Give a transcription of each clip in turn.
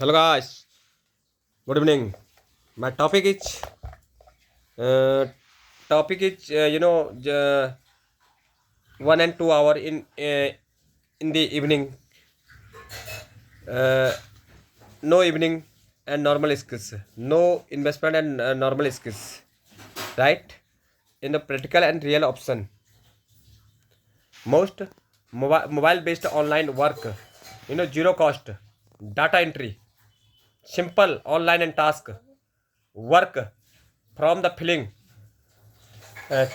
Hello guys, good evening. My uh, topic is 1 and 2 hour in the evening, uh, no evening and normal skills, no investment and normal skills, right? In the practical and real option, most mobile based online work, zero cost, data entry, simple online and task work from the filling,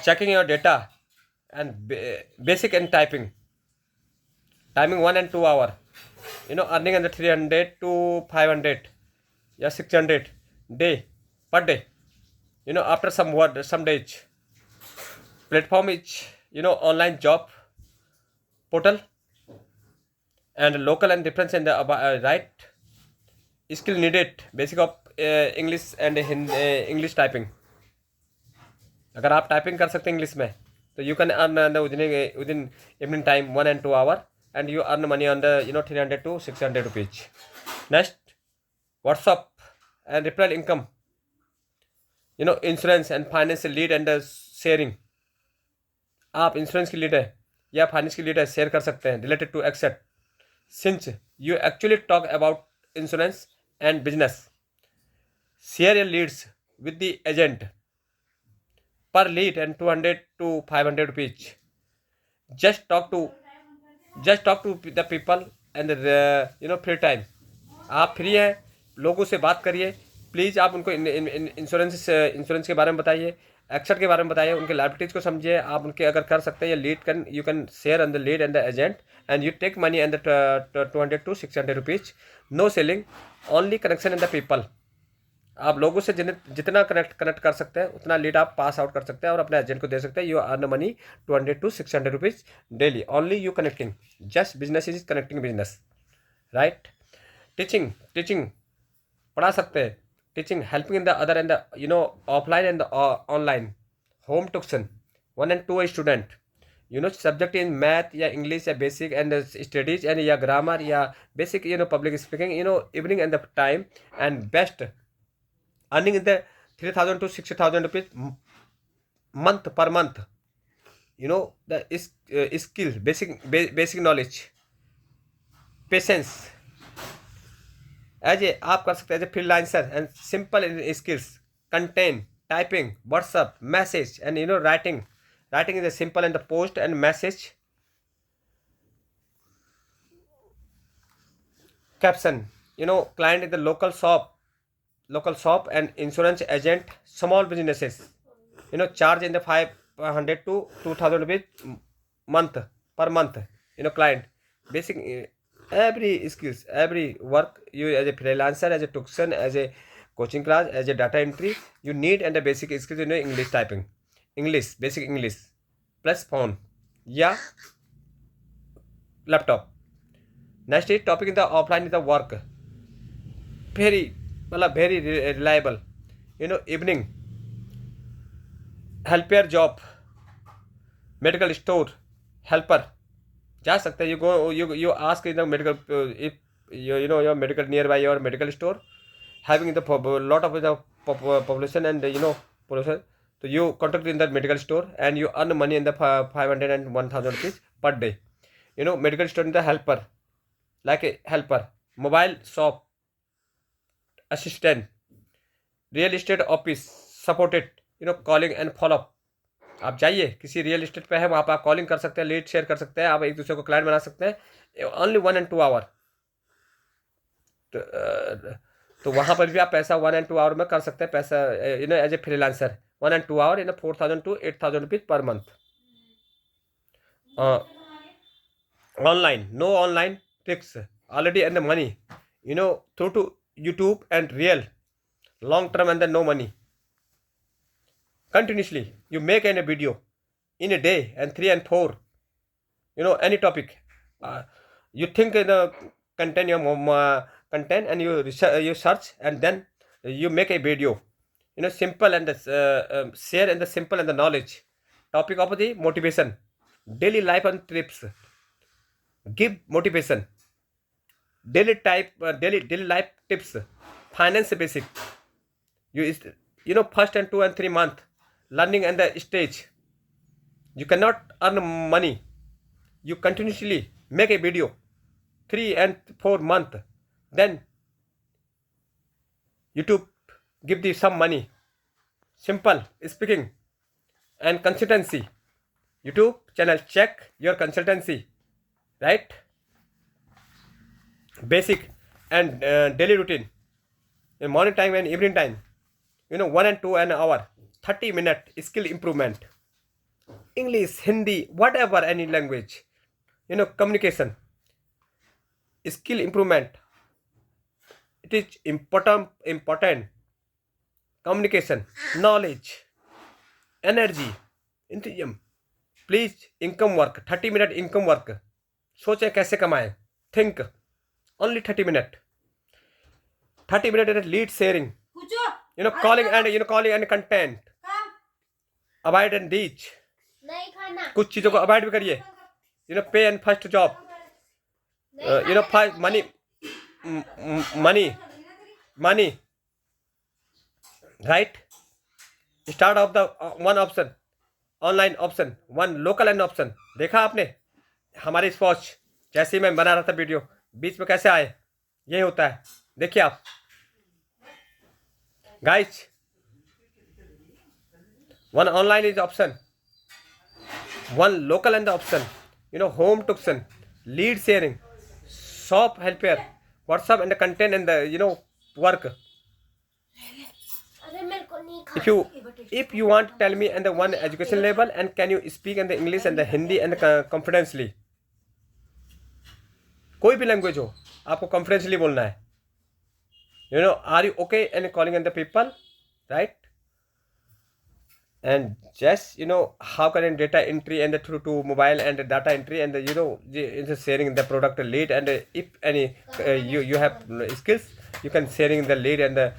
checking your data and basic and typing timing 1 and 2 hour, earning under 300 to 500, yeah, 600 day per day, after some days. Platform is online job portal and local and difference in the right skill needed, basic of english and english typing. अगर आप typing कर सकते हैं English में तो you can earn within evening time 1 and 2 hour and you earn money on the 300 to 600 rupees. Next, WhatsApp and referral income, insurance and finance lead and sharing. आप insurance की lead है या finance की lead है share कर सकते हैं related to asset since you actually talk about insurance and business. Share your leads with the agent per lead and 200 to 500 rupees. just talk to just talk to the people and free time. आप free हैं, लोगों से बात करिए please. आप उनको insurance के बारे में बताइए, एक्सेट के बारे में बताइए, उनके लाइबिलिटीज़ को समझिए. आप उनके अगर कर सकते हैं, ये lead can you can share on the lead and the agent and you take money and the 200 to 600 rupees. No selling, only connection in the people. आप लोगों से जितना कनेक्ट कर सकते हैं उतना लीड आप पास आउट कर सकते हैं और अपने एजेंट को दे सकते हैं. You earn money 200 to 600 rupees daily. Only you connecting, just business is connecting business, right. Teaching पढ़ा सकते हैं. Teaching helping in the other and the offline and online home tuition 1 and 2 student. Subject in math या English या basic and studies and या grammar या basic public speaking, evening and the time and best earning in the 3,000 to 60,000 rupees month per month. The skill, basic knowledge, patience. As a आप कर सकते हैं as a freelancer and simple skills, content typing, WhatsApp message and writing is a simple and the post and message caption. Client in the local shop and insurance agent, small businesses, charge in the 500 to 2,000 rupees month per month. Client basic every skills, every work you as a freelancer, as a tuition, as a coaching class, as a data entry, you need and the basic skills, english typing, english basic english plus phone, yeah, laptop. Next is topic in the offline is the work, very very reliable, evening helper job, medical store helper. जा सकते हैं. You ask in the medical if your medical near by your medical store having the lot of the population and pollution. So you contact in the medical store and you earn money in the 500 and 1,000 rupees per day. Medical store in the helper, like a helper, mobile shop assistant, real estate office supported, calling and follow up. आप जाइए किसी real estate पे है, वहाँ पर आप calling कर सकते हैं, लीड शेयर कर सकते हैं, आप एक दूसरे को क्लाइंट बना सकते हैं. Only 1 and 2 hour. तो वहाँ पर भी आप पैसा 1 and 2 hour में कर सकते हैं. पैसा as a freelancer 1 and 2 hour 4,000 to 8,000 rupees per month. Online, no online tricks, already and the money, through to YouTube and real long term and then no money. Continuously you make a video in a day and 3 and 4, any topic. You think the content, your content, and you search and then you make a video, simple and share and the simple and the knowledge. Topic of the motivation, daily life and trips, give motivation, daily life tips, finance basic. First and 2 and 3 month learning and the stage. You cannot earn money. You continuously make a video 3 and 4 month, then YouTube give you some money. Simple speaking and consistency. YouTube channel check your consultancy, right? Basic and daily routine in morning time and evening time. 1 and 2 an hour, 30-minute skill improvement. English, Hindi, whatever any language. Communication, skill improvement. It is important. Communication, knowledge, energy, enthusiasm. Please income work, 30-minute income work. सोचें कैसे कमाएं. Think only 30 minutes. 30 minutes lead sharing. Calling and content. Avoid and reach. कुछ चीजों को avoid भी करिए. Pay and first job. Money. Right? Start of the one option, online option, one local and option. देखा आपने हमारी स्पॉच जैसे ही मैं बना रहा था वीडियो, बीच में कैसे आए? ये होता है, देखिए आप guys. One online is option, one local and the option. Home tuition, lead sharing, shop helper, WhatsApp and the content and the work. If you want, tell me and the one education level and can you speak in the English and the Hindi and the confidently. कोई भी language हो, आपको confidently बोलना है. Are you okay and calling in the people, right? And just how can data entry and through to mobile and data entry and sharing the product lead and if any you have skills, you can sharing the lead and the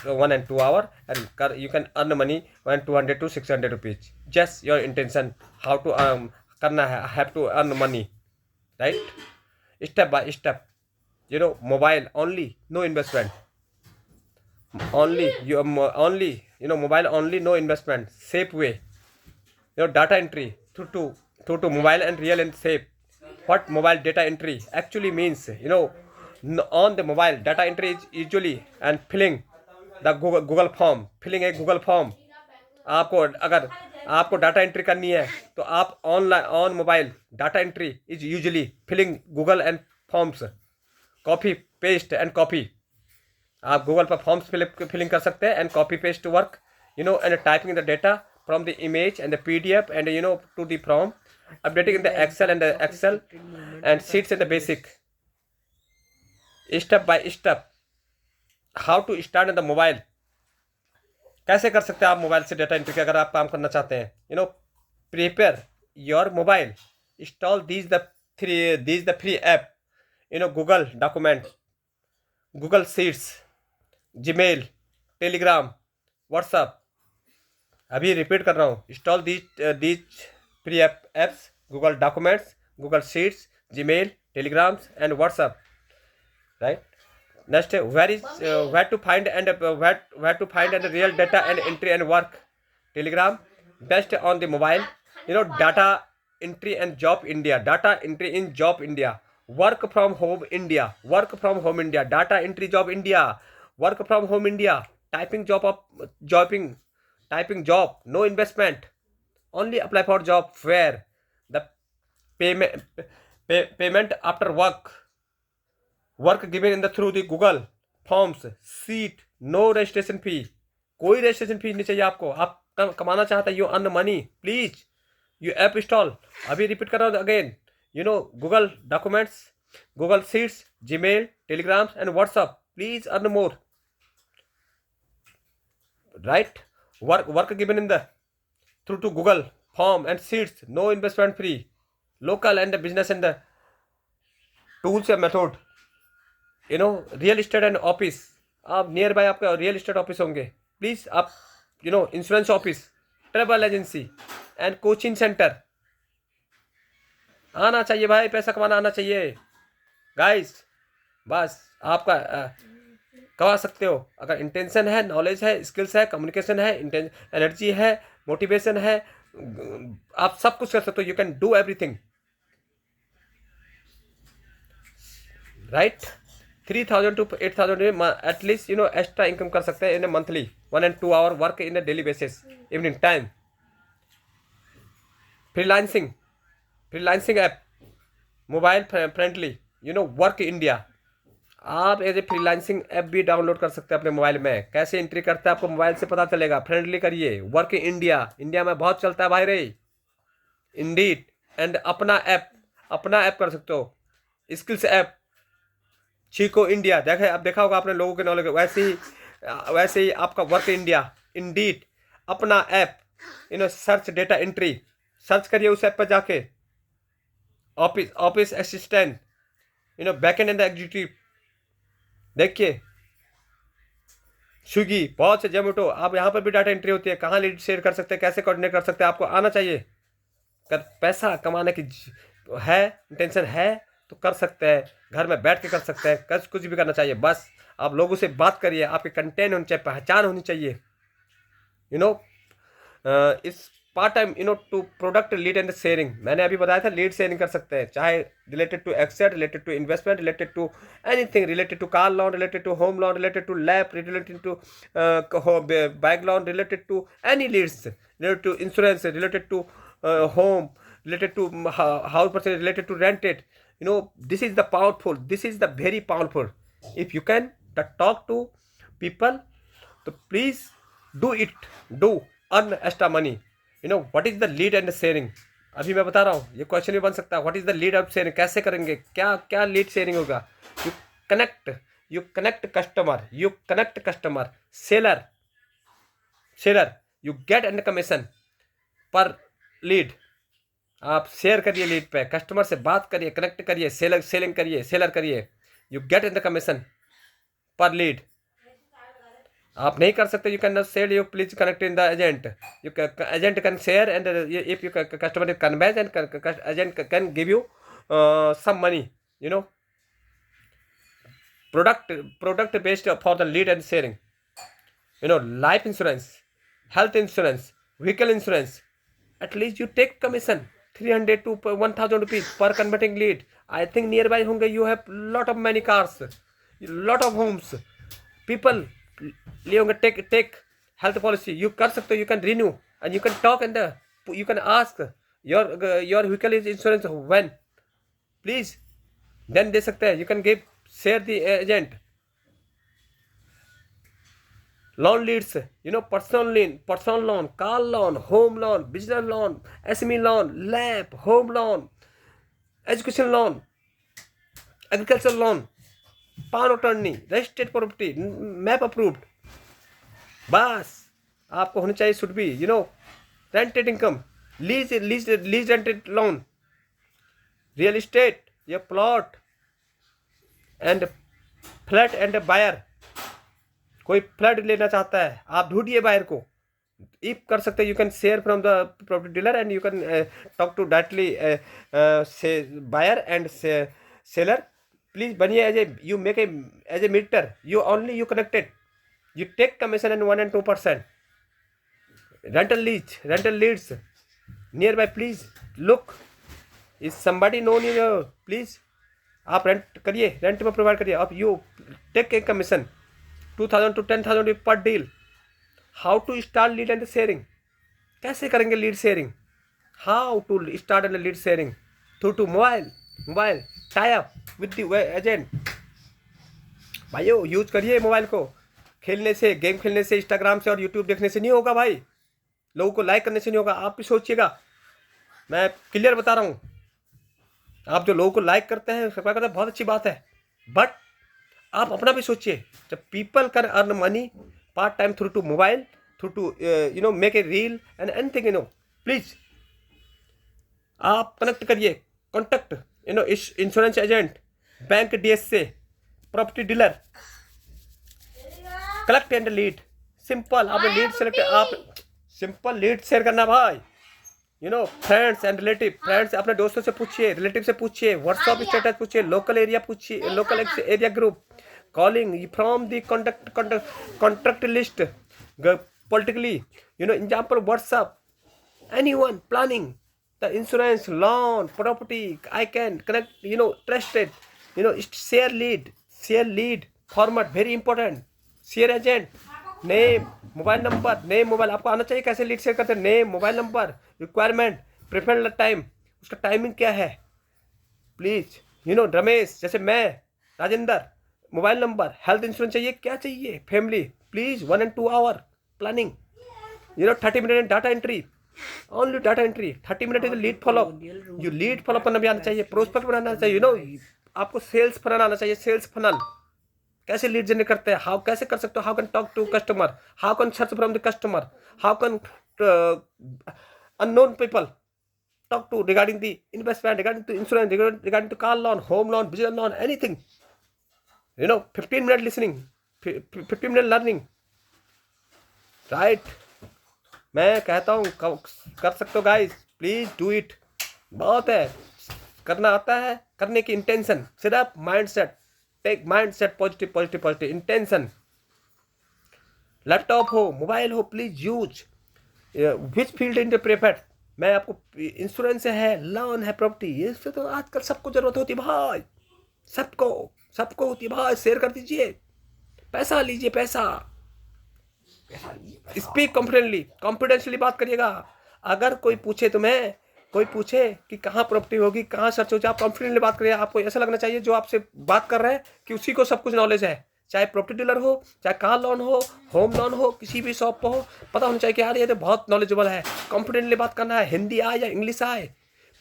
1 and 2 hour and you can earn money 200 to 600 rupees. Just your intention how to karna hai, have to earn money, right? Step by step. Mobile only, no investment. Only mobile only, no investment. Safe way. Data entry through to mobile and real and safe. What mobile data entry actually means? On the mobile data entry is usually and filling the Google form. Filling a Google form. अगर आपको data entry करनी है तो आप on mobile data entry is usually filling Google and forms. Copy paste and copy. आप Google पर forms filling कर सकते हैं and copy paste work. And typing the data from the image and the PDF and to the from updating in the Excel and sheets in the basic. Step by step how to start in the mobile. कैसे कर सकते हैं आप mobile से data entry के अगर आप काम करना चाहते हैं. Prepare your mobile. Install these the free app. Google document, Google sheets, Gmail, Telegram, WhatsApp. अभी रिपीट कर रहा हूँ. Install these free apps, Google documents, Google sheets, Gmail, Telegrams and WhatsApp. Right. Next, where to find and the real data and entry and work. Telegram best on the mobile. Data entry and job India. Data entry in job India. Work from home India. Work from home India. Data entry job India. Work from home India. Typing job. No investment. Only apply for job where the payment after work given in the through the Google forms, seat, no registration fee. कोई registration fee नहीं चाहिए आपको. आप कमाना चाहते हैं, you earn money, please you app install. अभी repeat कर रहा हूँ again. Google documents, Google Sheets, Gmail, Telegrams and WhatsApp. Please earn more. Right? Work given in the through to Google form and Sheets, no investment free. Local and the business and the tools and method. Real estate and office. आप near by आपका real estate office होंगे. Please आप insurance office, travel agency and coaching centre. आना चाहिए भाई, पैसा कमाना आना चाहिए गाइस. बस आपका कमा सकते हो। अगर इंटेंशन है, नॉलेज है, स्किल्स है, कम्युनिकेशन है, एनर्जी है, मोटिवेशन है, आप सब कुछ कर सकते हो। You can do everything, right. 3,000 to 8,000 at least extra income कर सकते हैं इन monthly 1 and 2 hour work in daily basis evening time. Freelancing, freelancing app mobile friendly, work India. आप एज ए फ्रीलांसिंग ऐप भी डाउनलोड कर सकते हैं अपने मोबाइल में। कैसे एंट्री करते हैं आपको मोबाइल से पता चलेगा। फ्रेंडली करिए, वर्क इंडिया, इंडिया में बहुत चलता है भाई रे, इंडीड। एंड अपना ऐप कर सकते हो, स्किल्स ऐप, चीको इंडिया। देखे, अब देखा होगा आपने लोगों के नॉलेज। वैसे ही आपका वर्क इंडिया, इंडीड, अपना app, search data entry, search करिए उस ऐप पर जाके। Office assistant, backend and executive, देखिए स्विगी, बहुत से जोमेटो, आप यहाँ पर भी डाटा एंट्री होती है। कहाँ लीड शेयर कर सकते हैं, कैसे कोऑर्डिनेट कर सकते हैं, आपको आना चाहिए। कर पैसा कमाने की है, इंटेंशन है तो कर सकते हैं, घर में बैठ के कर सकते हैं, कुछ भी करना चाहिए। बस आप लोगों से बात करिए, आपके कंटेंट होनी चाहिए, पहचान होनी चाहिए। इस part time to product lead and sharing, मैंने अभी बताया था लीड शेयरिंग कर सकते हैं, चाहे related to asset, related to investment, related to anything, related to car loan, related to home loan, related to lab, related to bag loan, related to any leads, related to insurance, related to home, related to house purchase, related to rented. This is the powerful, this is the very powerful. If you can talk to people, so please do it, do earn extra money. What is the lead and sharing? अभी मैं बता रहा हूँ, ये question भी बन सकता है। What is the lead of sharing, कैसे करेंगे, क्या क्या लीड शेयरिंग होगा। You connect customer, seller, you get and commission per lead. आप शेयर करिए लीड पे, कस्टमर से बात करिए, कनेक्ट करिए, सेलिंग करिए, सेलर करिए, you get in the commission per lead. आप नहीं कर सकते, you can not sell, you please connect in the agent, you agent can share and if you customer is convince and agent can give you some money, product based for the lead and sharing. Life insurance, health insurance, vehicle insurance, at least you take commission 300 to 1,000 rupees per converting lead. I think nearby होंगे, you have lot of many cars, lot of homes, people लिए होंगे। take health policy, you कर सकते हो, you can renew and you can talk and you can ask your vehicle is insurance when, please, then दे सकते हैं। you can give, share the agent, loan leads, personal loan, car loan, home loan, business loan, SME loan, lab, home loan, education loan, agricultural loan, power attorney, registered property, map approved। बस आपको होनी चाहिए, should be rented income, lease rented loan, real estate, या plot and flat and buyer। कोई flat लेना चाहता है, आप ढूंढिए बायर को, इफ कर सकते हैं। You can share from the property dealer and you can talk to directly buyer and seller. Please बनिए as a, you make as a meter, you connected, you take commission and 1 and 2%। Rental leads near by, please look, is somebody known in, please आप rent करिए, rent में provide करिए, आप you take a commission 2,000 to 10,000 पर डील। How to start lead and sharing, कैसे करेंगे lead sharing, how to start and lead sharing through mobile tie up with the agent. भाइयों यूज करिए मोबाइल को, खेलने से, गेम खेलने से, इंस्टाग्राम से और यूट्यूब देखने से नहीं होगा भाई, लोगों को लाइक करने से नहीं होगा। आप भी सोचिएगा, मैं क्लियर बता रहा हूँ। आप जो लोगों को लाइक करते हैं, सब्सक्राइब करते हैं, बहुत अच्छी बात है, बट आप अपना भी सोचिए। जब people can earn money part time through to mobile, through to make a reel and anything, please आप कनेक्ट करिए, contact insurance agent, bank DSA, property dealer, collect and lead. Simple, आपने लीड सेलेक्ट, आप simple lead share करना भाई, friends and relative, friends अपने दोस्तों से पूछिए, रिलेटिव से पूछिए, व्हाट्सअप स्टेटस पूछिए, लोकल एरिया पूछिए, local area group, calling from the contract list, politically, example WhatsApp, anyone planning the insurance, loan, property, I can connect, trusted, share lead format, very important, share agent, name, mobile number, name mobile आपको आना चाहिए कैसे lead share करते हैं, name, mobile number, requirement, preferred time, उसका timing क्या है, please, Ramesh जैसे मैं, Rajendra, mobile number, health insurance चाहिए, क्या चाहिए, family, please 1 and 2 hour planning, 30 minute data entry, only data entry, 30 minute is lead follow up, lead follow up करना भी आना चाहिए, प्रोस्पेक्ट बनाना चाहिए, आपको सेल्स फनल आना चाहिए, सेल्स फनल कैसे लीड जनरेट करते हैं, हाउ कैसे कर सकते हो, how can talk to customer, how can search from the customer, how can unknown people talk to regarding the investment, regarding to insurance, regarding to car loan, home loan, business loan, anything, 15 minute listening, 15 minute learning, right? मैं कहता हूँ कर सकते हो guys, please do it, बहुत है, करना आता है, करने की इंटेंशन, सिर्फ mind set, take mind set, positive positive positive intention, laptop हो, मोबाइल हो, please use, which field in preferred, मैं आपको इंश्योरेंस है, लोन है, प्रॉपर्टी, ये तो आजकल सबको जरूरत होती है भाई, सबको होती है भाई, शेयर कर दीजिए, पैसा लीजिए, पैसा, स्पीक कॉन्फिडेंशियली बात करिएगा, अगर कोई पूछे तुम्हें, कोई पूछे कि कहाँ प्रॉपर्टी होगी, कहाँ सर्च हो जाए, आप कॉन्फिडेंटली बात करिए, आपको ऐसा लगना चाहिए जो आपसे बात कर रहे हैं कि उसी को सब कुछ नॉलेज है, चाहे प्रॉपर्टी डीलर हो, चाहे कार लोन हो, होम लोन हो, किसी भी शॉप पर हो, पता होना चाहिए कि यार ये तो बहुत नॉलेजेबल है, कॉन्फिडेंटली बात करना है, हिंदी आए या इंग्लिश आए,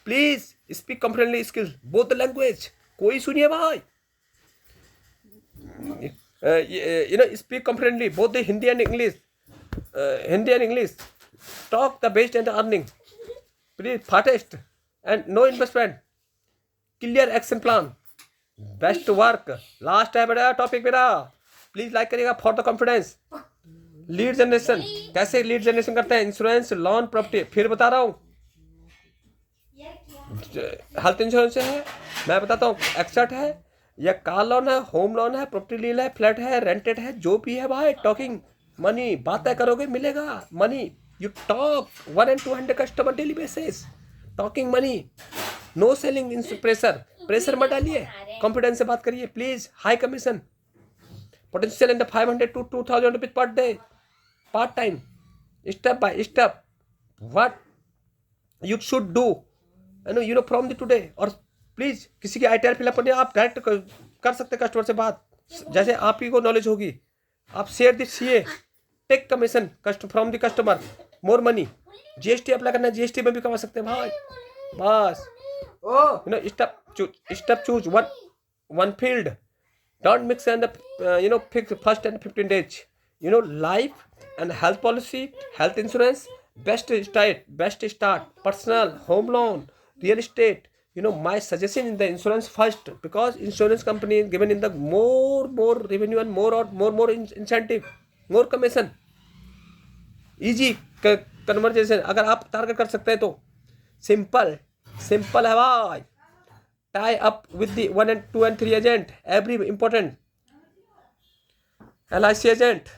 please speak confidently skill both the language, कोई सुनिए भाई, speak confidently both the Hindi and English, talk the best and earning, please fastest and no investment, clear action plan, best work, last है बेटा टॉपिक मेरा, please like करिएगा for the confidence, lead generation, कैसे lead generation करते हैं, insurance, loan, property, फिर बता रहा हूँ, हेल्थ इंश्योरेंस है, मैं बताता हूँ, एक्सेट है या कार लोन है, होम लोन है, प्रॉपर्टी लील है, फ्लैट है, रेंटेड है, जो भी है भाई, टॉकिंग मनी, बातें करोगे मिलेगा money, you talk 1 and 200 customer daily basis, talking money, no selling in pressure मत डालिए, कॉन्फिडेंस से बात करिए, please, high commission, potential in the 500 to 2000 rupees per day, part time, step by step, what you should do, from the today, और please किसी की ITR fill up करनी, आप डायरेक्ट कर सकते कस्टमर से बात, जैसे आप ही को नॉलेज होगी, आप share this CA, take commission from the customer, more money, GST apply करना है, GST में भी कमा सकते हैं भाई, बस, step choose one field, don't mix and fix first and 15 days, life and health policy, health insurance, best start, personal, home loan, real estate, my suggestion in the insurance first, because insurance company is given in the more revenue and more incentive, more commission, easy conversation, अगर आप target कर सकते हैं तो simple है भाई, tie up with the 1 and 2 and 3 agent, every important, LIC agent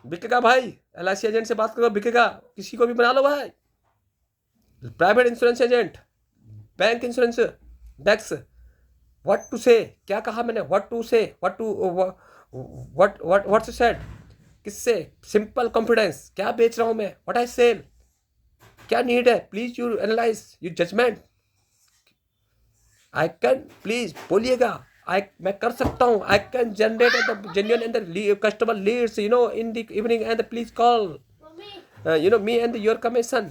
बिकेगा भाई, LIC एजेंट से बात करो, बिकेगा, किसी को भी बना लो भाई, private insurance agent, bank insurance desk, what to say, क्या कहा मैंने, what to say, what said, किससे, सिंपल कॉन्फिडेंस, क्या बेच रहा हूं मैं, व्हाट आई सेल, क्या नीड है, please you analyse, you judgement, I can, please बोलिएगा, मैं कर सकता हूँ, I can generate the genuine and the customer leads, in the evening, and please call, me and your commission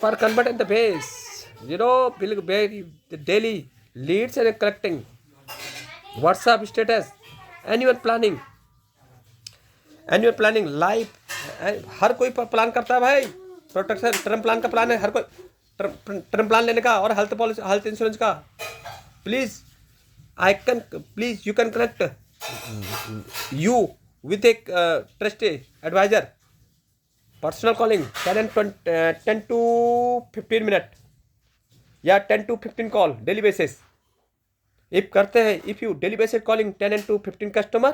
for convert and the base, daily leads and collecting, WhatsApp status, annual planning life, हर कोई plan करता है भाई, protection term plan का plan है हर कोई, term plan लेने का, और हेल्थ पॉलिसी, हेल्थ इंश्योरेंस का, please you can connect you with a trusted advisor, Personal calling 10 to 15 minute या 10 to 15 call daily basis if करते हैं. If you daily basis calling 10 to 15 customer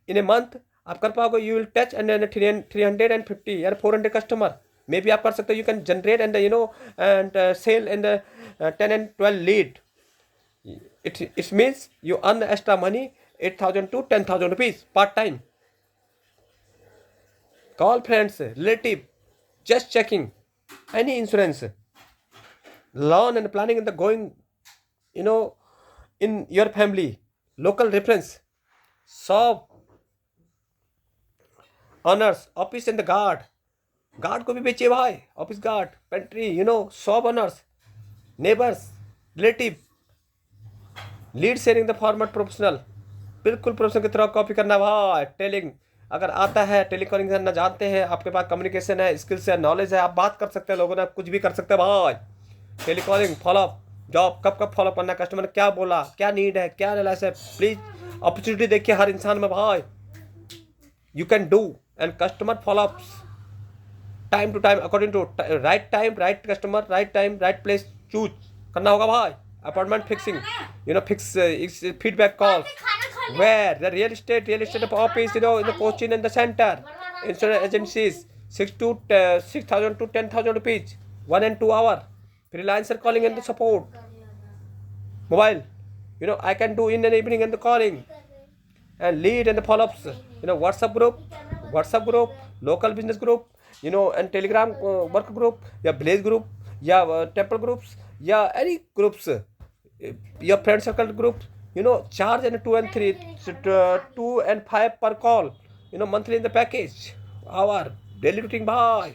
in a month आप कर पाओगे. You will touch and 350 या 400 customer may be आप कर सकते हो. You can generate and and sell in 10 and 12 lead. It means you earn extra money 8,000 to 10,000 rupees part time. Call friends, relative, just checking any insurance, loan and planning in the going, in your family, local reference, shop owners, office and the guard को भी बेचिए भाई. Office guard, pantry, shop owners, neighbours, relative. Lead sharing the format professional, बिल्कुल professional की तरह copy करना भाई. Telling अगर आता है, टेलीकॉलिंग करना जानते हैं, आपके पास कम्युनिकेशन है, स्किल्स है, नॉलेज है, आप बात कर सकते हैं लोगों ने, कुछ भी कर सकते हैं भाई. टेलीकॉलिंग फॉलोअप जॉब कब फॉलोअप करना, कस्टमर ने क्या बोला, क्या नीड है, क्या रिलायंस है. प्लीज अपॉर्चुनिटी देखिए हर इंसान में भाई. You can do and customer followups time to time according to right time, right customer, right time, right place choose करना होगा भाई. Appointment fixing, fix feedback calls, where the real estate office, in the coaching and the center, insurance agencies, 6,000 to 10,000 rupees, 1 and 2 hour, freelancer calling and the support, mobile, I can do in the evening and the calling, and lead and the follow-ups, WhatsApp group, local business group, and Telegram work group, yeah, Blaze group, yeah, temple groups, yeah, any groups, your friend circle group, charge and 2 and 3, 2 and 5 per call, monthly in the package, hour, daily routine bhai.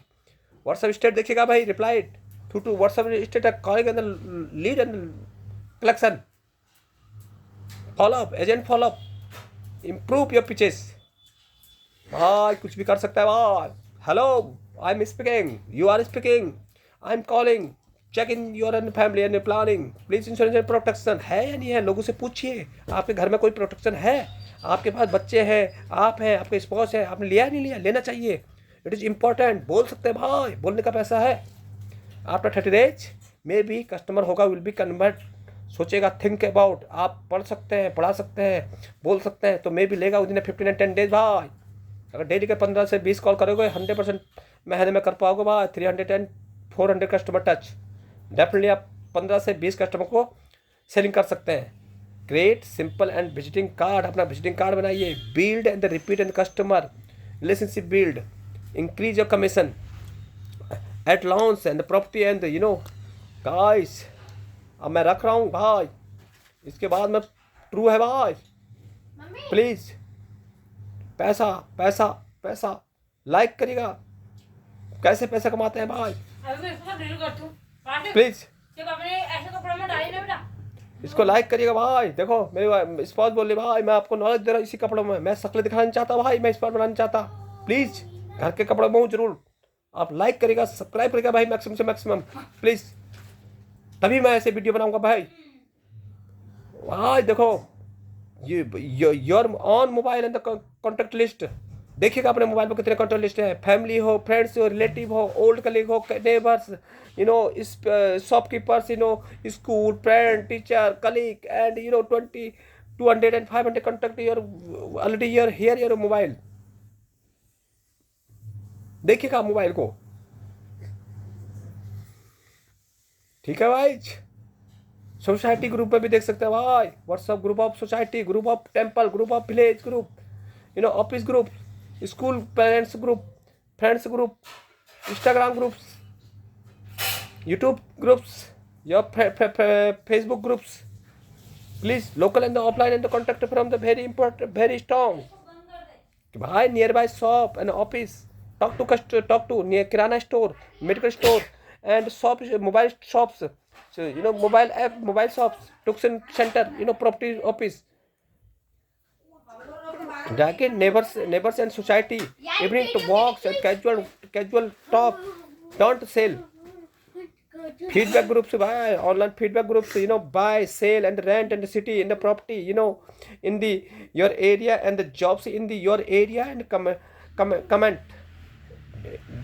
WhatsApp state देखिएगा भाई, replied to WhatsApp state calling and the lead and collection, follow up, agent follow up, improve your pitches भाई. कुछ भी कर सकता है भाई. Hello, I'm speaking, you are speaking, I'm calling, check in your and family and planning, please insurance and protection है या नहीं है. लोगों से पूछिए आपके घर में कोई प्रोटेक्शन है, आपके पास बच्चे हैं, आप हैं, आपके स्पॉस है, आपने लिया नहीं लिया, लेना चाहिए. It is important. बोल सकते हैं भाई, बोलने का पैसा है. आफ्टर 30 days मे भी कस्टमर होगा, विल बी कन्वर्ट. सोचेगा, थिंक अबाउट. आप पढ़ सकते हैं, पढ़ा सकते हैं, बोल सकते हैं, तो मे भी लेगा विदिन 15 and 10 days भाई. अगर डेली के 15 से 20 कॉल करोगे 100% महीने में कर पाओगे भाई. 300 and 400 कस्टमर टच. डेफिनेटली आप 15 से 20 कस्टमर को सेलिंग कर सकते हैं. Create simple and visiting card, अपना विजिटिंग कार्ड बनाइए. Build and repeat and customer relationship build. Increase your commission at launch and property and guys. अब मैं रख रहा हूँ भाई, इसके बाद में ट्रू है भाई. प्लीज पैसा पैसा पैसा लाइक करिएगा. कैसे पैसा कमाते हैं भाई, प्लीज इसको लाइक करिएगा भाई. देखो मेरी स्पॉस बोल रही भाई, मैं आपको नॉलेज दे रहा हूँ इसी कपड़ों में. मैं शक्ल दिखाना नहीं चाहता भाई, मैं स्पॉट बनाना चाहता. प्लीज घर के कपड़ों में हूँ जरूर. आप लाइक करिएगा, सब्सक्राइब करिएगा भाई, मैक्सिमम से मैक्सिमम प्लीज. तभी मैं ऐसे वीडियो बनाऊंगा भाई. भाई देखो ये your on mobile and the contact list. देखिएगा अपने मोबाइल पर कितने कॉन्टैक्ट लिस्ट है. फैमिली हो, फ्रेंड्स हो, रिलेटिव हो, ओल्ड कलीग हो, neighbours, shopkeepers, school friend, teacher, colleague and 20, 200 and 500 contact your already your mobile. देखिएगा मोबाइल को, ठीक है भाई. सोसाइटी ग्रुप में भी देख सकते हैं भाई. WhatsApp group of society, group of temple, group of village group, office group, school parents group, friends group, Instagram groups, YouTube groups, your Facebook groups. Please local and the offline and the contact from the very important, very strong भाई. Near by shop and office, talk to near kirana store, medical store and shop, mobile shops, so mobile app, mobile shops, tuition center, property office. Jacket neighbors and society, evening to walks and casual talk. Don't sell. Feedback groups, buy online feedback groups, buy, sell and rent and the city in the property, in your area and the jobs in your area and comment.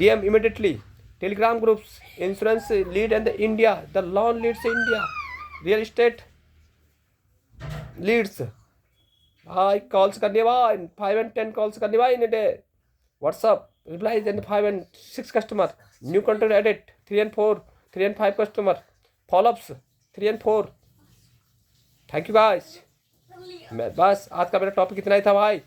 DM immediately. Telegram groups, insurance lead and India, the loan leads India, real estate leads. भाई calls करनी भाई 5 and 10 calls करनी भाई in day. WhatsApp replies and 5 and 6 customer. New content edit 3 and 4, 3 and 5 customer. Follow-ups 3 and 4. Thank you guys. मैं बस आज का मेरा टॉपिक इतना ही था भाई.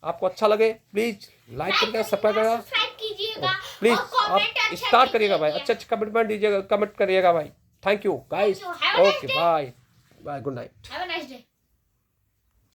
आपको अच्छा लगे प्लीज लाइक करिएगा, सब्सक्राइब कीजिएगा, प्लीज आप स्टार्ट करिएगा भाई. अच्छे अच्छे कमेंट दीजिएगा, कमेंट करिएगा भाई. Thank you guys. Okay bye bye, good night. Have a nice day.